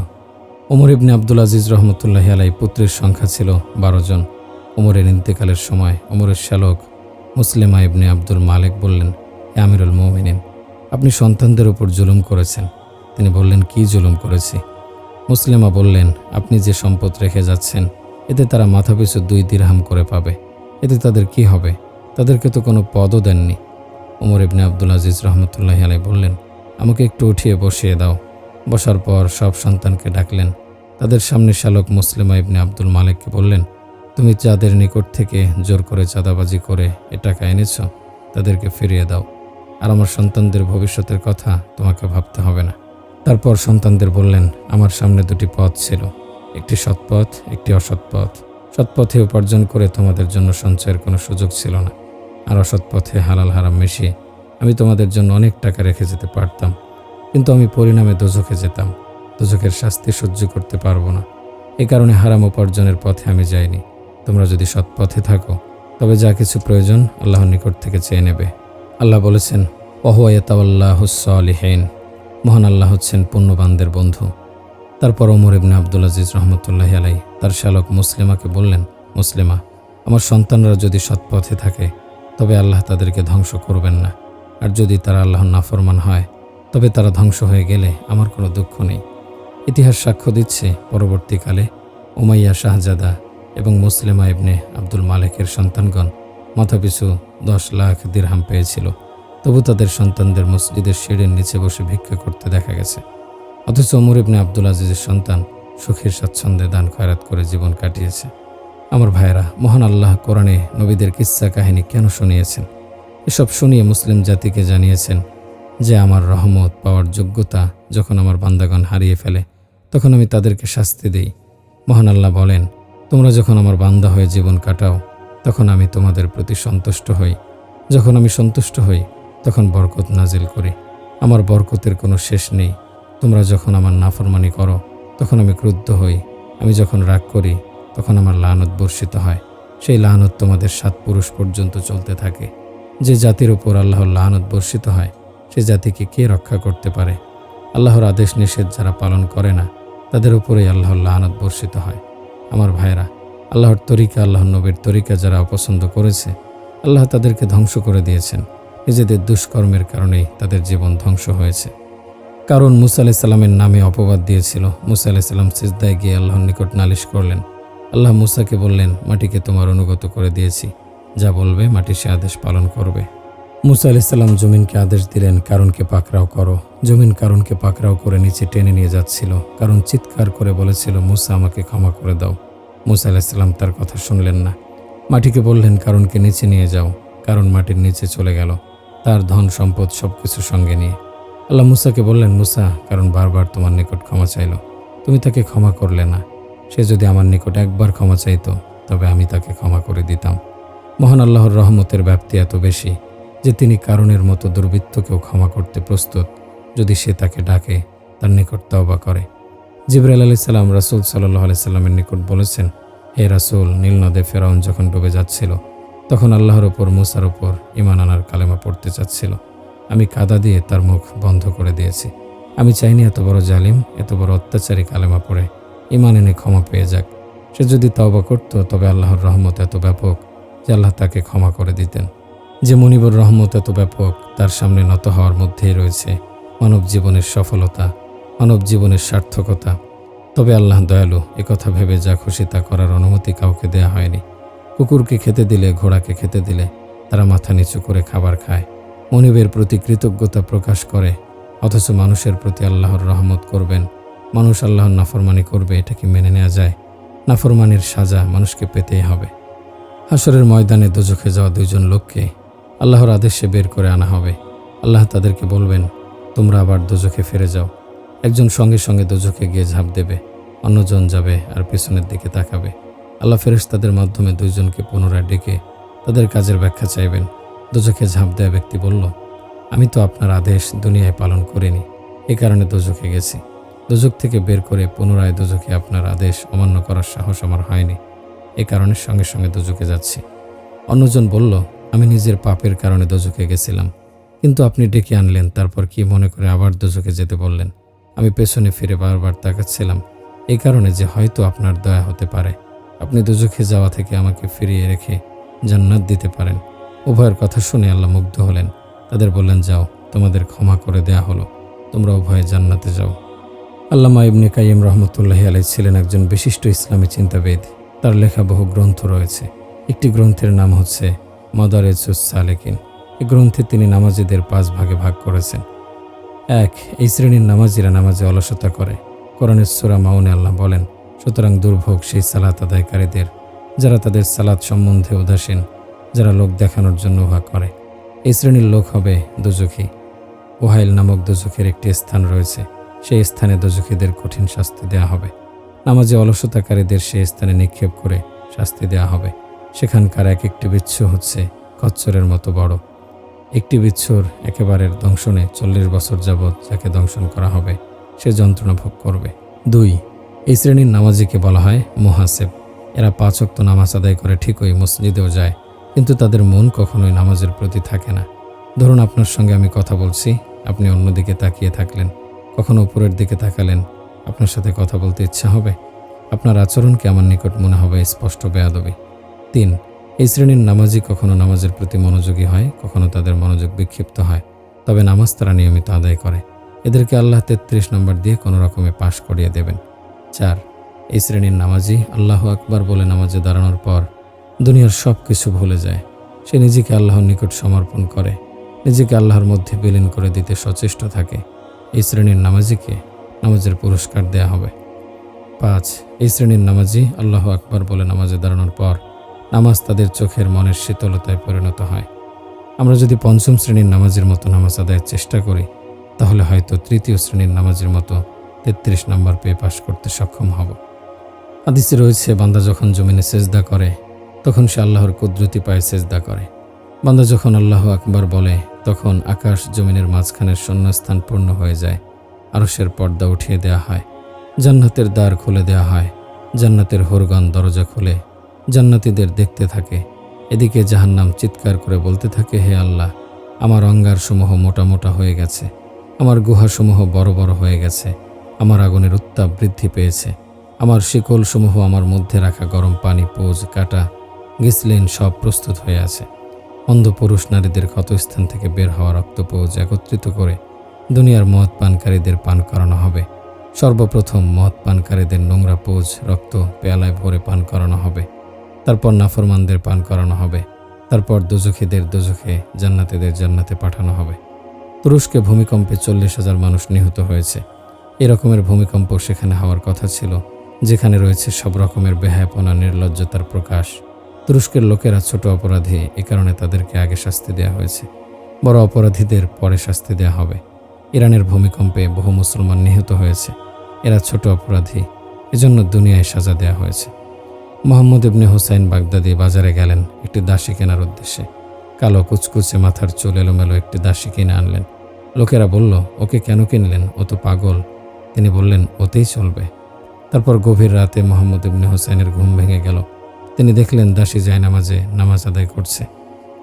ওমর ইবনে আব্দুল আজিজ রহমতুল্লাহি আলাইহি পুত্রের সংখ্যা ছিল 12 জন। ওমরের ইন্তেকালের সময় ওমরের শ্যালক মুসলিমা ইবনে আব্দুল মালিক বললেন, হে আমিরুল মুমিনিন, আপনি সন্তানদের উপর জুলুম করেছেন। তিনি বললেন, কি জুলুম করেছি? মুসলিমা বললেন, আপনি যে সম্পদ রেখে যাচ্ছেন, এতে তারা মাথাপিছু 2 দিরহাম করে পাবে। এতে তাদের কি হবে? তাদেরকে তো কোনো পদও দেননি। ওমর ইবনে আব্দুল আজিজ রহমতুল্লাহি আলাইহি বললেন, আমাকে একটু উঠিয়ে বসিয়ে দাও। বসার পর সব সন্তানকে ডাকলেন। তাদের সামনে শ্যালক মুসলিমা ইবনে আব্দুল মালিককে বললেন, তুমি যাদের নিকট থেকে জোর করে চাঁদাবাজি করে এ টাকা এনেছ তাদেরকে ফিরিয়ে দাও, আর আমার সন্তানদের ভবিষ্যতের কথা তোমাকে ভাবতে হবে না। তারপর সন্তানদের বললেন, আমার সামনে দুটি পথ ছিল, একটি সৎপথ, একটি অসৎ পথ। সৎপথে উপার্জন করে তোমাদের জন্য সঞ্চয়ের কোনো সুযোগ ছিল না, আর অসৎ পথে হালাল হারাম মিশিয়ে আমি তোমাদের জন্য অনেক টাকা রেখে যেতে পারতাম, কিন্তু আমি পরিণামে দোজখে যেতাম। দোজখের শাস্তি সহ্য করতে পারবো না, এ কারণে হারাম উপার্জনের পথে আমি যাইনি। তোমরা যদি সৎ পথে থাকো তবে যা কিছু প্রয়োজন আল্লাহর নিকট থেকে চেয়ে নেবে। আল্লাহ বলেছেন, ওহুয়া ইয়াতাওয়াল্লাহুস সালিহিন, মহান আল্লাহ হচ্ছেন পুণ্যবানদের বন্ধু। তারপর ওমর ইবনে আব্দুল আজিজ রহমতুল্লাহি আলাইহি তার শালক মুসলিমাকে বললেন, মুসলিমা, আমার সন্তানরা যদি সৎ পথে থাকে তবে আল্লাহ তাদেরকে ধ্বংস করবেন না, আর যদি তারা আল্লাহর নাফরমান হয় তবে তারা ধ্বংস হয়ে গেলে আমার কোনো দুঃখ নেই। ইতিহাস সাক্ষ্য দিচ্ছে, পরবর্তীকালে উমাইয়া শাহজাদা এবং মুসলিমা ইবনে আব্দুল মালেকের সন্তানগণ মাথাপিছু 10 লাখ দিরহাম পেয়েছিল, তবু তাদের সন্তানদের মসজিদের সিঁড়ির নিচে বসে ভিক্ষা করতে দেখা গেছে। অথচ ওমর ইবনে আব্দুল আজিজের সন্তান সুখের স্বাচ্ছন্দ্যে দান খয়রাত করে জীবন কাটিয়েছে। আমার ভাইয়েরা, মহান আল্লাহ কোরআনে নবীদের কিস্সা কাহিনী কেন শুনিয়েছেন? এসব শুনিয়ে মুসলিম জাতিকে জানিয়েছেন যে আমার রহমত পাওয়ার যোগ্যতা যখন আমার বান্দাগণ হারিয়ে ফেলে তখন আমি তাদেরকে শাস্তি দিই। মহান আল্লাহ বলেন, তোমরা যখন আমার বান্দা হয়ে জীবন কাটাও তখন আমি তোমাদের প্রতি সন্তুষ্ট হই। যখন আমি সন্তুষ্ট হই তখন বরকত নাজিল করি, আমার বরকতের কোনো শেষ নেই। তোমরা যখন আমার নাফরমানি করো তখন আমি ক্রুদ্ধ হই, আমি যখন রাগ করি তখন আমার লানত বর্ষিত হয়। সেই লানত তোমাদের 7 পুরুষ পর্যন্ত চলতে থাকে। যে জাতির উপর আল্লাহর লানত বর্ষিত হয় সে জাতিকে কে রক্ষা করতে পারে? আল্লাহর আদেশ নিষেধ যারা পালন করে না তাদের উপরেই আল্লাহর লানত বর্ষিত হয়। আমার ভাইরা, আল্লাহর তরিকা, আল্লাহর নবীর তরিকা যারা অপছন্দ করেছে আল্লাহ তাদেরকে ধ্বংস করে দিয়েছেন। নিজেদের দুষ্কর্মের কারণেই তাদের জীবন ধ্বংস হয়েছে। কারণ মুসা আলাইহিস সালামের নামে অপবাদ দিয়েছিল। মুসা আলাইহিস সালাম সিজদায় গিয়ে আল্লাহর নিকট নালিশ করলেন। আল্লাহ মুসাকে বললেন, মাটিকে তোমার অনুগত করে দিয়েছি, যা বলবে মাটি সে আদেশ পালন করবে। মুসা আলাইহিস সালাম জমিনকে আদেশ দিলেন, কারণকে পাকড়াও করো। জমিন কারণকে পাকড়াও করে নিচে টেনে নিয়ে যাচ্ছিল। কারণ চিৎকার করে বলেছিল, মুসা, আমাকে ক্ষমা করে দাও। মুসা আলাইহিস সালাম তার কথা শুনলেন না। মাটিকে বললেন, কারণকে নিচে নিয়ে যাও। কারণ মাটির নিচে চলে গেল, তার ধন সম্পদ সবকিছু সঙ্গে নিয়ে। আল্লাহ মুসাকে বললেন, মুসা, কারণ বারবার তোমার নিকট ক্ষমা চাইল, তুমি তাকে ক্ষমা করলে না। সে যদি আমার নিকট একবার ক্ষমা চাইতো তবে আমি তাকে ক্ষমা করে দিতাম। মহান আল্লাহর রহমতের ব্যাপ্তি এত বেশি যে তিনি কারণের মতো দুর্বৃত্তকেও ক্ষমা করতে প্রস্তুত যদি সে তাকে ডাকে, তার নিকট তওবা করে। জিবরাইল আলাইহিস সালাম রাসূল সাল্লাল্লাহু আলাইহি সাল্লামের নিকট বলেছেন, হে রাসূল, নীল নদে ফেরাউন যখন ডুবে যাচ্ছিল তখন আল্লাহর ওপর মুসার ওপর ঈমান আনার কালেমা পড়তে চাচ্ছিল। আমি কাদা দিয়ে তার মুখ বন্ধ করে দিয়েছি। আমি চাইনি এত বড় জালিম, এত বড় অত্যাচারী কালেমা পড়ে ঈমান এনে ক্ষমা পেয়ে যাক। সে যদি তওবা করত তবে আল্লাহর রহমত এত ব্যাপক যে আল্লাহ তাকে ক্ষমা করে দিতেন। যে মনিবুর রহমত এত ব্যাপক, তার সামনে নত হওয়ার মধ্যেই রয়েছে মানব জীবনের সফলতা, মানব জীবনের সার্থকতা। তবে আল্লাহ দয়ালু, একথা ভেবে যা খুশি তা করার অনুমতি কাউকে দেয়া হয়নি। কুকুরকে খেতে দিলে, ঘোড়াকে খেতে দিলে তারা মাথা নিচু করে খাবার খায়, মনিবের প্রতি কৃতজ্ঞতা প্রকাশ করে। অথচ মানুষের প্রতি আল্লাহর রহমত করবেন, মানুষ আল্লাহর নাফরমানি করবে, এটা কি মেনে নেওয়া যায়? নাফরমানির সাজা মানুষকে পেতেই হবে। হাসরের ময়দানে দোজখে যাওয়া 2 জন লোককে আল্লাহর আদেশে বের করে আনা হবে। আল্লাহ তাদেরকে বলবেন, তোমরা আবার দোজখে ফিরে যাও। একজন সঙ্গে সঙ্গে দোজখে গিয়ে ঝাঁপ দেবে, অন্যজন যাবে আর পেছনের দিকে তাকাবে। আল্লাহ ফেরেশতাদের মাধ্যমে 2 জনকে পুনরায় ডেকে তাদের কাজের ব্যাখ্যা চাইবেন। দোজখে ঝাঁপ দেয়া ব্যক্তি বলল, আমি তো আপনার আদেশ দুনিয়ায় পালন করিনি, এ কারণে দোজখে গেছি। দোজখ থেকে বের করে পুনরায় দোজখে আপনার আদেশ অমান্য করার সাহস আমার হয়নি, এ কারণে সঙ্গে সঙ্গে দোজখে যাচ্ছি। অন্যজন বলল, আমি নিজের পাপের কারণে দোজখে গেছিলাম, কিন্তু আপনি ডেকে আনলেন, তারপর কি মনে করে আবার দোজখে যেতে বললেন? আমি পেছনে ফিরে বারবার তাকাচ্ছিলাম, এই কারণে যে হয়তো আপনার দয়া হতে পারে, আপনি দোজখে যাওয়া থেকে আমাকে ফিরিয়ে রেখে জান্নাত দিতে পারেন। উভয়ের কথা শুনে আল্লাহ মুগ্ধ হলেন। তাদের বললেন, যাও, তোমাদের ক্ষমা করে দেয়া হলো, তোমরা উভয়ে জান্নাতে যাও। আল্লামা ইবনে কাইয়িম রহমতুল্লাহি আলাইহি ছিলেন একজন বিশিষ্ট ইসলামী চিন্তাবিদ। তার লেখা বহু গ্রন্থ রয়েছে। একটি গ্রন্থের নাম হচ্ছে মাদারিজুস সালিকিন। এই গ্রন্থে তিনি নামাজীদের 5 ভাগে ভাগ করেছেন। 1, এই শ্রেণীর নামাজীরা নামাজে অলসতা করে। কোরআনের সূরা মাউনে আল্লাহ বলেন, সুতরাং দুর্ভোগ সেই সালাত আদায়কারীদের যারা তাদের সালাত সম্বন্ধে উদাসীন, যারা লোক দেখানোর জন্য উহা করে। এই শ্রেণীর লোক হবে দোজখী। ওহাইল নামক দোজখের একটি স্থান রয়েছে, সেই স্থানে দোজখীদের কঠিন শাস্তি দেয়া হবে। নামাজে অলসতাকারীদের সেই স্থানে নিক্ষেপ করে শাস্তি দেয়া হবে। সেখানকার এক একটি বিচ্ছু হচ্ছে কচ্ছরের মতো বড়। একটি বিচ্ছুর একেবারের দংশনে 40 বছর যাবৎ যাকে দংশন করা হবে সে যন্ত্রণা ভোগ করবে। 2. এই শ্রেণীর নামাজিকে বলা হয় মুহাসেব। এরা 5 ওয়াক্ত নামাজ আদায় করে ঠিকই মসজিদেও যায়, কিন্তু তাদের মন কখনোই নামাজের প্রতি থাকে না। ধরুন আপনার সঙ্গে আমি কথা বলছি, আপনি অন্যদিকে তাকিয়ে থাকলেন, কখনো উপরের দিকে তাকালেন, আপনার সাথে কথা বলতে ইচ্ছা হবে? আপনার আচরণকে আমার নিকট মনে হবে স্পষ্ট বেয়াদবি। 3. এই শ্রেণীর নামাজি কখনো নামাজের প্রতি মনোযোগী হয়, কখনো তাদের মনোযোগ বিক্ষিপ্ত হয়, তবে নামাজ তারা নিয়মিত আদায় করে। এদেরকে আল্লাহ 33 নম্বর দিয়ে কোনো রকমে পাশ করিয়ে দেবেন। 4. এই শ্রেণীর নামাজি আল্লাহু আকবার বলে নামাজে দাঁড়ানোর পর দুনিয়ার সব কিছু ভুলে যায়। সে নিজেকে আল্লাহর নিকট সমর্পণ করে, নিজেকে আল্লাহর মধ্যে বিলীন করে দিতে সচেষ্ট থাকে। এই শ্রেণীর নামাজিকে নামাজের পুরস্কার দেয়া হবে। 5. এই শ্রেণীর নামাজি আল্লাহু আকবার বলে নামাজে দাঁড়ানোর পর নামাজ তাদের চোখের মনের শীতলতায় পরিণত হয়। আমরা যদি 5ম শ্রেণীর নামাজের মতো নামাজ আদায়ের চেষ্টা করি, তাহলে হয়তো 3য় শ্রেণীর নামাজের মতো 33 নম্বর পেয়ে পাশ করতে সক্ষম হব। হাদিসে রয়েছে, বান্দা যখন জমিনে সেজদা করে তখন সে আল্লাহর কুদরতি পায়ে সেজদা করে। বান্দা যখন আল্লাহু আকবার বলে তখন আকাশ জমিনের মাঝখানের শূন্যস্থান পূর্ণ হয়ে যায়। আরশের পর্দা উঠিয়ে দেয়া হয়, জান্নাতের দ্বার খুলে দেয়া হয়, জান্নাতের হুরগণ দরজা খুলে জান্নাতীদের দেখতে থাকে। এদিকে জাহান্নাম চিৎকার করে বলতে থাকে, হে আল্লাহ, আমার অঙ্গারসমূহ মোটা মোটা হয়ে গেছে, আমার গুহাসমূহ বড় বড় হয়ে গেছে, আমার আগুনের উত্তাপ বৃদ্ধি পেয়েছে, আমার শিকলসমূহ আমার মধ্যে রাখা গরম পানি, পোজ, কাটা, গিসলিন সব প্রস্তুত হয়ে আছে। অন্ধ পুরুষ নারীদের ক্ষতস্থান থেকে বের হওয়া রক্তপৌজ একত্রিত করে দুনিয়ার মদ পানকারীদের পান করানো হবে। সর্বপ্রথম মদ পানকারীদের নোংরা পৌজ রক্ত পেয়ালায় ভরে পান করানো হবে। তারপর নাফরমানদের পান করানো হবে। তারপর দোজখীদের দোজখে, জান্নাতীদের জান্নাতে পাঠানো হবে। তুরস্কে ভূমিকম্পে 40,000 মানুষ নিহত হয়েছে। এরকমের ভূমিকম্প সেখানে হওয়ার কথা ছিল, যেখানে রয়েছে সব রকমের বেহায়াপনা, নির্লজ্জতার প্রকাশ। তুরস্কের লোকেরা ছোট অপরাধী, এ কারণে তাদেরকে আগে শাস্তি দেওয়া হয়েছে। বড় অপরাধীদের পরে শাস্তি দেওয়া হবে। ইরানের ভূমিকম্পে বহু মুসলমান নিহত হয়েছে, এরা ছোট অপরাধী, এজন্য দুনিয়ায় সাজা দেওয়া হয়েছে। মোহাম্মদ ইবনে হুসাইন বাগদাদি বাজারে গেলেন একটি দাসী কেনার উদ্দেশ্যে। কালো কুচকুচে মাথার চুল এলোমেলো একটি দাসী কিনে আনলেন। লোকেরা বলল, ওকে কেন কিনলেন? ও তো পাগল। তিনি বললেন, ওতেই চলবে। তারপর গভীর রাতে মোহাম্মদ ইবনে হুসাইনের ঘুম ভেঙে গেল। তিনি দেখলেন দাসী জায়নামাজে নামাজ আদায় করছে।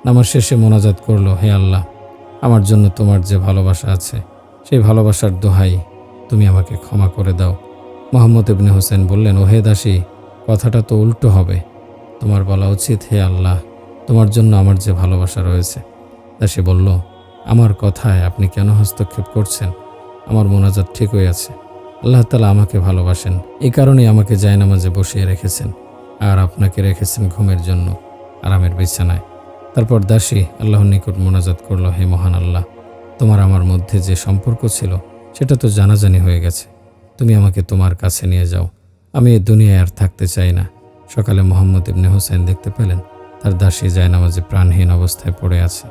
নামাজ শেষে মোনাজাত করল, হে আল্লাহ, আমার জন্য তোমার যে ভালোবাসা আছে সেই ভালোবাসার দোহাই, তুমি আমাকে ক্ষমা করে দাও। মোহাম্মদ ইবনে হুসাইন বললেন, ও হে দাসী, কথাটা তো উল্টো হবে। তোমার বলা উচিত, হে আল্লাহ, তোমার জন্য আমার যে ভালোবাসা রয়েছে। দাসী বলল, আমার কথায় আপনি কেন হস্তক্ষেপ করছেন? আমার মোনাজাত ঠিকই আছে। আল্লাহ তাআলা আমাকে ভালোবাসেন, এই কারণেই আমাকে জায়নামাজে বসিয়ে রেখেছেন, আর আপনাকে রেখেছেন ঘুমের জন্য আরামের বিছানায়। তারপর দাসী আল্লাহর নিকট মোনাজাত করল, হে মহান আল্লাহ, তোমার আমার মধ্যে যে সম্পর্ক ছিল সেটা তো জানাজানি হয়ে গেছে, তুমি আমাকে তোমার কাছে নিয়ে যাও, আমি এই দুনিয়ায় আর থাকতে চাই না। সকালে মোহাম্মদ ইবনে হুসাইন দেখতে পেলেন তার দাসী জায়নামাজে প্রাণহীন অবস্থায় পড়ে আছে।